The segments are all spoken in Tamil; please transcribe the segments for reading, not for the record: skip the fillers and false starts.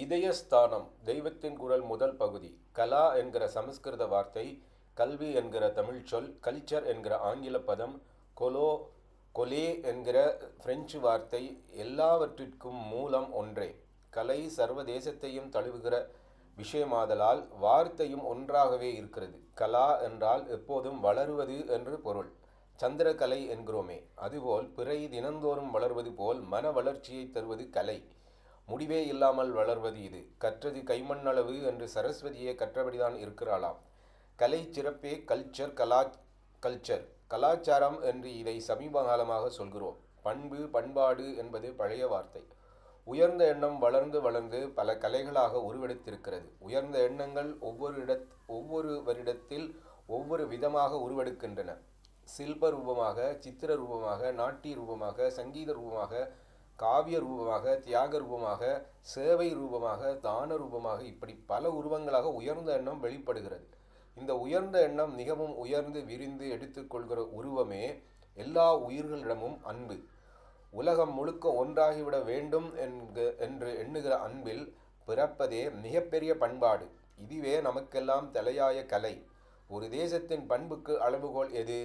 இதயஸ்தானம் தெய்வத்தின் குரல் முதல் பகுதி. கலா என்கிற சமஸ்கிருத வார்த்தை, கல்வி என்கிற தமிழ் சொல், கல்ச்சர் என்கிற ஆங்கில பதம், கொலே என்கிற பிரெஞ்சு வார்த்தை, எல்லாவற்றிற்கும் மூலம் ஒன்றே. கலை சர்வதேசத்தையும் தழுவுகிற விஷயமாதலால் வார்த்தையும் ஒன்றாகவே இருக்கிறது. கலா என்றால் எப்போதும் வளருவது என்று பொருள். சந்திரகலை என்கிறோமே, அதுபோல் பிறை தினந்தோறும் வளர்வது போல் மன வளர்ச்சியை தருவது கலை. முடிவே இல்லாமல் வளர்வது இது. கற்றது கைமண்ணளவு என்று சரஸ்வதியே கற்றபடிதான் இருக்கிறாளாம். கலை சிறப்பே கல்ச்சர். கலாச்சாரம் என்று இதை சமீப காலமாக சொல்கிறோம். பண்பு பண்பாடு என்பது பழைய வார்த்தை. உயர்ந்த எண்ணம் வளர்ந்து வளர்ந்து பல கலைகளாக உருவெடுத்திருக்கிறது. உயர்ந்த எண்ணங்கள் ஒவ்வொருவரிடத்தில் ஒவ்வொரு விதமாக உருவெடுக்கின்றன. சில்ப ரூபமாக, சித்திர ரூபமாக, நாட்டிய ரூபமாக, சங்கீத ரூபமாக, காவிய ரூபமாக, தியாக ரூபமாக, சேவை ரூபமாக, தான ரூபமாக, இப்படி பல உருவங்களாக உயர்ந்த எண்ணம் வெளிப்படுகிறது. இந்த உயர்ந்த எண்ணம் மிகவும் உயர்ந்து விரிந்து எடுத்துக்கொள்கிற உருவமே எல்லா உயிர்களிடமும் அன்பு. உலகம் முழுக்க ஒன்றாகிவிட வேண்டும் என்று எண்ணுகிற அன்பில் பிறப்பதே மிகப்பெரிய பண்பாடு. இதுவே நமக்கெல்லாம் தலையாய கலை. ஒரு தேசத்தின் பண்புக்கு அளவுகோல் எது?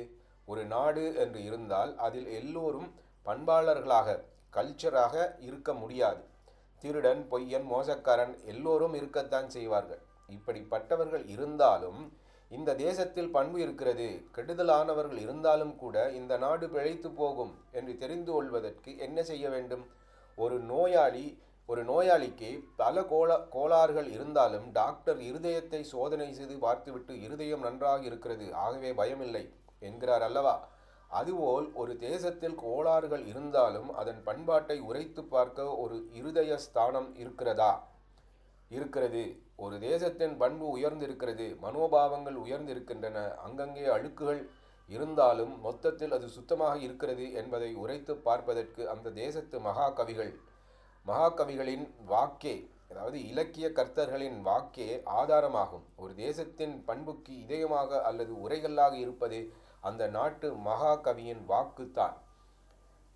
ஒரு நாடு என்று இருந்தால் அதில் எல்லோரும் பண்பாளர்களாக, கல்ச்சராக இருக்க முடியாது. திருடன், பொய்யன், மோசக்காரன் எல்லோரும் இருக்கத்தான் செய்வார்கள். இப்படிப்பட்டவர்கள் இருந்தாலும் இந்த தேசத்தில் பண்பு இருக்கிறது, கெடுதலானவர்கள் இருந்தாலும் கூட இந்த நாடு பிழைத்து போகும் என்று தெரிந்து கொள்வதற்கு என்ன செய்ய வேண்டும்? ஒரு நோயாளிக்கு பல கோளாறுகள் இருந்தாலும் டாக்டர் இருதயத்தை சோதனை செய்து பார்த்துவிட்டு இருதயம் நன்றாக இருக்கிறது, ஆகவே பயமில்லை என்கிறார் அல்லவா? அதுபோல் ஒரு தேசத்தில் கோளாறுகள் இருந்தாலும் அதன் பண்பாட்டை உரைத்து பார்க்க ஒரு இருதய ஸ்தானம் இருக்கிறது. ஒரு தேசத்தின் பண்பு உயர்ந்திருக்கிறது, மனோபாவங்கள் உயர்ந்திருக்கின்றன. அங்கங்கே அழுக்குகள் இருந்தாலும் மொத்தத்தில் அது சுத்தமாக இருக்கிறது என்பதை உரைத்து பார்ப்பதற்கு அந்த தேசத்து மகாகவிகளின் வாக்கே, அதாவது இலக்கிய கர்த்தர்களின் வாக்கே ஆதாரமாகும். ஒரு தேசத்தின் பண்புக்கு இதயமாக அல்லது உரைகளாக இருப்பது அந்த நாட்டு மகாகவியின் வாக்குத்தான்.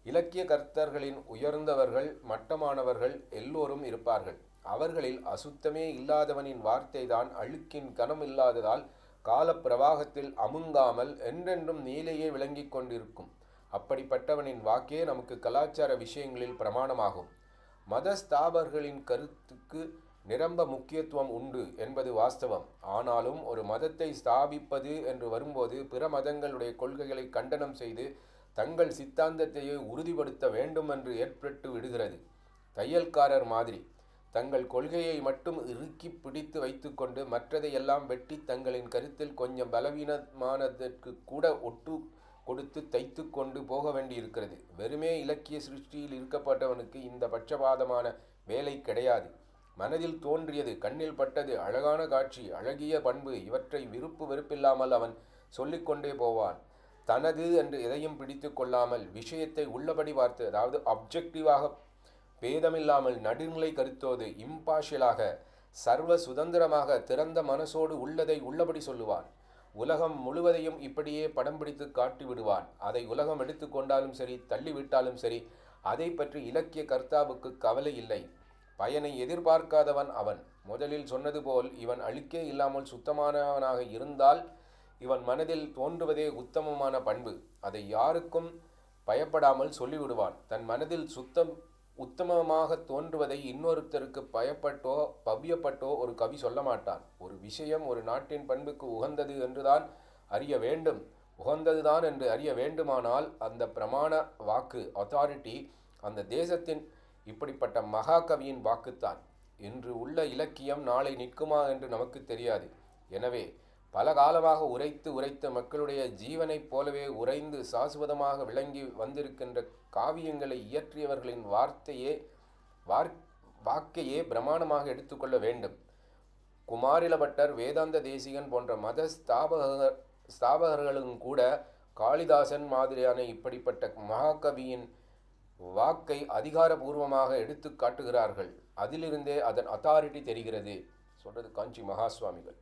இலக்கிய கர்த்தர்களின் உயர்ந்தவர்கள், மட்டமானவர்கள் எல்லோரும் இருப்பார்கள். அவர்களில் அசுத்தமே இல்லாதவனின் வார்த்தை தான் அழுக்கின் கனம் இல்லாததால் கால பிரவாகத்தில் அமுங்காமல் என்றென்றும் நீலையே விளங்கி கொண்டிருக்கும். அப்படிப்பட்டவனின் வாக்கே நமக்கு கலாச்சார விஷயங்களில் பிரமாணமாகும். மதஸ்தாபர்களின் கருத்துக்கு நிரம்ப முக்கியத்துவம் உண்டு என்பது வாஸ்தவம். ஆனாலும் ஒரு மதத்தை ஸ்தாபிப்பது என்று வரும்போது பிற மதங்களுடைய கொள்கைகளை கண்டனம் செய்து தங்கள் சித்தாந்தத்தையே உறுதிப்படுத்த வேண்டும் என்று ஏற்பட்டு விடுகிறது. தையல்காரர் மாதிரி தங்கள் கொள்கையை மட்டும் இறுக்கி பிடித்து வைத்துக்கொண்டு மற்றதையெல்லாம் வெட்டி தங்களின் கருத்தில் கொஞ்சம் பலவீனமானதற்கு கூட ஒட்டு கொடுத்து தைத்து கொண்டு போக வேண்டியிருக்கிறது. வெறுமே இலக்கிய சிருஷ்டியில் இருக்கப்பட்டவனுக்கு இந்த பட்சபாதமான வேலை கிடையாது. மனதில் தோன்றியது, கண்ணில் பட்டது, அழகான காட்சி, அழகிய பண்பு, இவற்றை விருப்பு வெறுப்பில்லாமல் அவன் சொல்லிக்கொண்டே போவான். தனது என்று எதையும் பிடித்து கொள்ளாமல் விஷயத்தை உள்ளபடி பார்த்து, அதாவது அப்ஜெக்டிவாக, பேதமில்லாமல் நடுநிலை கருத்தோடு, இம்பார்ஷியலாக, சர்வ சுதந்திரமாக, திறந்த மனசோடு உள்ளதை உள்ளபடி சொல்லுவான். உலகம் முழுவதையும் இப்படியே படம் பிடித்து காட்டி விடுவான். அதை உலகம் எடுத்து கொண்டாலும் சரி, தள்ளிவிட்டாலும் சரி, அதை பற்றி இலக்கிய கர்த்தாவுக்கு கவலை இல்லை. பயனை எதிர்பார்க்காதவன் அவன். முதலில் சொன்னது போல் இவன் அழுக்கே இல்லாமல் சுத்தமானவனாக இருந்தால் இவன் மனதில் தோன்றுவதே உத்தமமான பண்பு. அதை யாருக்கும் பயப்படாமல் சொல்லிவிடுவான். தன் மனதில் உத்தமமாக தோன்றுவதை இன்னொருத்தருக்கு பயப்பட்டோ பவ்யப்பட்டோ ஒரு கவி சொல்ல மாட்டான். ஒரு விஷயம் ஒரு நாட்டின் பண்புக்கு உகந்தது என்றுதான் அறிய வேண்டும். உகந்ததுதான் என்று அறிய வேண்டுமானால் அந்த பிரமாண வாக்கு, அத்தாரிட்டி, அந்த தேசத்தின் இப்படிப்பட்ட மகாகவியின் வாக்குத்தான். இன்று உள்ள இலக்கியம் நாளை நிற்குமா என்று நமக்கு தெரியாது. எனவே பல காலமாக உரைத்து மக்களுடைய ஜீவனைப் போலவே உறைந்து சாஸ்வதமாக விளங்கி வந்திருக்கின்ற காவியங்களை இயற்றியவர்களின் வாக்கையே பிரமாணமாக எடுத்துக்கொள்ள வேண்டும். குமாரிலபட்டர், வேதாந்த தேசிகன் போன்ற மத ஸ்தாபகர்களும் கூட காளிதாசன் மாதிரியான இப்படிப்பட்ட மகாகவியின் வாக்கை அதிகாரபூர்வமாக எடுத்து காட்டுகிறார்கள். அதிலிருந்தே அதன் அத்தாரிட்டி தெரிகிறது. சொல்றது காஞ்சி மகாசுவாமிகள்.